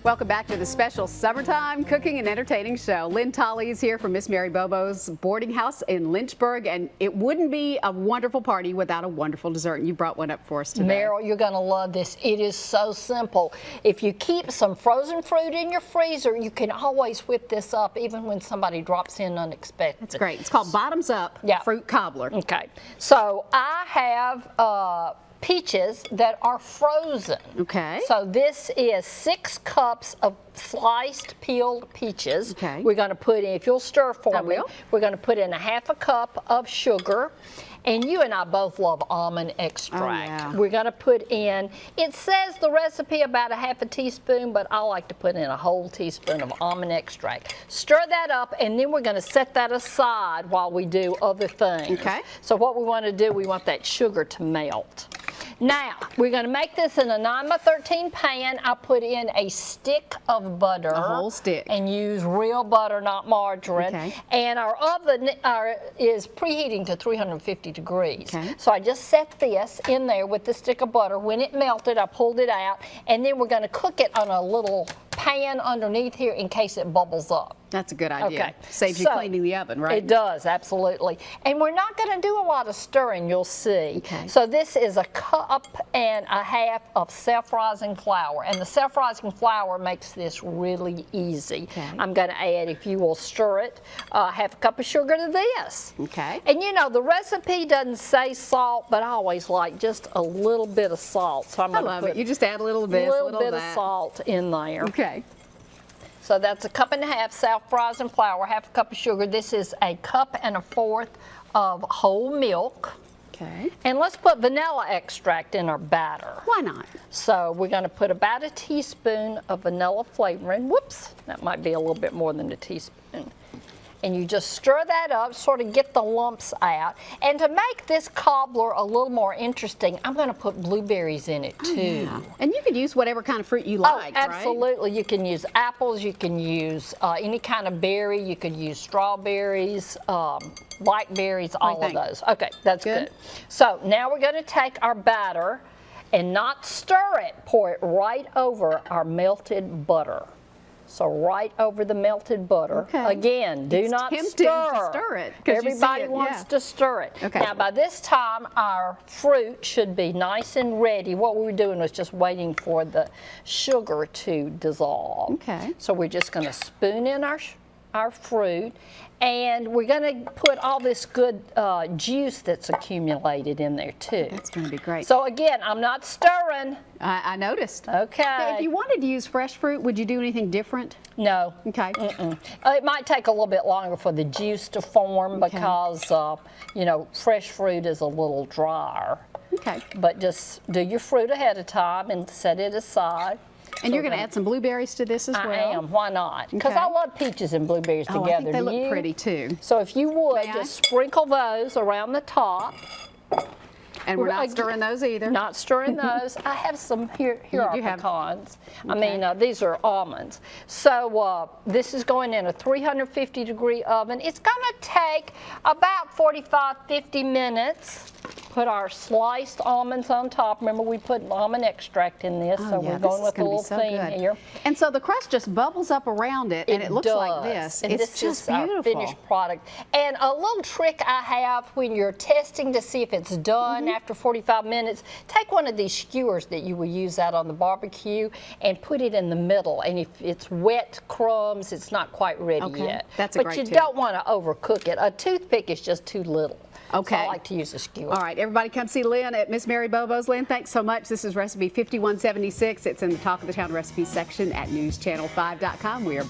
Welcome back to the special summertime cooking and entertaining show. Lynne Tolley is here from Miss Mary Bobo's boarding house in Lynchburg, and it wouldn't be a wonderful party without a wonderful dessert. And you brought one up for us today. Meryl, you're going to love this. It is so simple. If you keep some frozen fruit in your freezer, you can always whip this up even when somebody drops in unexpected. That's great. It's called Bottoms Up Fruit Cobbler. Okay. So I have peaches that are frozen. Okay. So this is 6 cups of sliced peeled peaches. Okay. We're going to put in, if you'll stir for me, will. we're going to put in a 1/2 cup of sugar. And you and I both love almond extract. Oh, yeah. We're going to put in, it says the recipe about a 1/2 teaspoon, but I like to put in a whole teaspoon of almond extract. Stir that up, and then we're going to set that aside while we do other things. Okay. So what we want to do, we want that sugar to melt. Now, we're going to make this in a 9x13 pan. I put in a stick of butter. A whole stick. And use real butter, not margarine. Okay. And our oven is preheating to 350 degrees. Okay. So I just set this in there with the stick of butter. When it melted, I pulled it out. And then we're going to cook it on a little pan underneath here in case it bubbles up. That's a good idea. Okay. Saves you cleaning the oven, right? It does, absolutely. And we're not going to do a lot of stirring, you'll see. Okay. So this is a 1.5 cups of self-rising flour. And the self-rising flour makes this really easy. Okay. I'm going to add, if you will stir it, 1/2 cup of sugar to this. Okay. And you know, the recipe doesn't say salt, but I always like just a little bit of salt. So I'm I going to love put it. You just add a little bit, a little bit of salt in there. Okay. So that's a 1.5 cups self-rising flour, 1/2 cup of sugar. This is a 1.25 cups of whole milk. Okay. And let's put vanilla extract in our batter. Why not? So we're going to put about a teaspoon of vanilla flavoring. Whoops, that might be a little bit more than a teaspoon. And you just stir that up, sort of get the lumps out. And to make this cobbler a little more interesting, I'm going to put blueberries in it too. Yeah. And you could use whatever kind of fruit you like, right? Absolutely. You can use apples, you can use any kind of berry, you could use strawberries, blackberries, all of those. Okay, that's good. So now we're going to take our batter and not stir it, pour it right over our melted butter. So right over the melted butter. Okay. Again, do not tempting stir. to stir it. Everybody wants to stir it. Okay. Now by this time our fruit should be nice and ready. What we were doing was just waiting for the sugar to dissolve. Okay. So we're just going to spoon in our fruit, and we're going to put all this good juice that's accumulated in there too. That's going to be great. So again, I'm not stirring. I noticed. Okay. If you wanted to use fresh fruit, would you do anything different? No. Okay. It might take a little bit longer for the juice to form because, you know, fresh fruit is a little drier. Okay. But just do your fruit ahead of time and set it aside. And you're going to add some blueberries to this as well? I am. Why not? Because Okay. I love peaches and blueberries together. I think they Do look you? pretty too. So if you would, May I? just sprinkle those around the top. And we're not stirring those either. Not stirring those. I have some, here are pecans. I mean, these are almonds. So this is going in a 350-degree oven. It's going to take about 45-50 minutes. Put our sliced almonds on top. Remember, we put almond extract in this, so we're going with a little theme here. And so the crust just bubbles up around it, and it looks like this. And it's this just is beautiful. our finished product. And a little trick I have when you're testing to see if it's done after 45 minutes, take one of these skewers that you will use out on the barbecue and put it in the middle. And if it's wet crumbs, it's not quite ready yet. That's a great But you tip. don't want to overcook it. A toothpick is just too little. Okay. So I like to use a skewer. All right, everybody come see Lynne at Miss Mary Bobo's. Lynne, thanks so much. This is recipe 5176. It's in the Talk of the Town recipes section at newschannel5.com. We are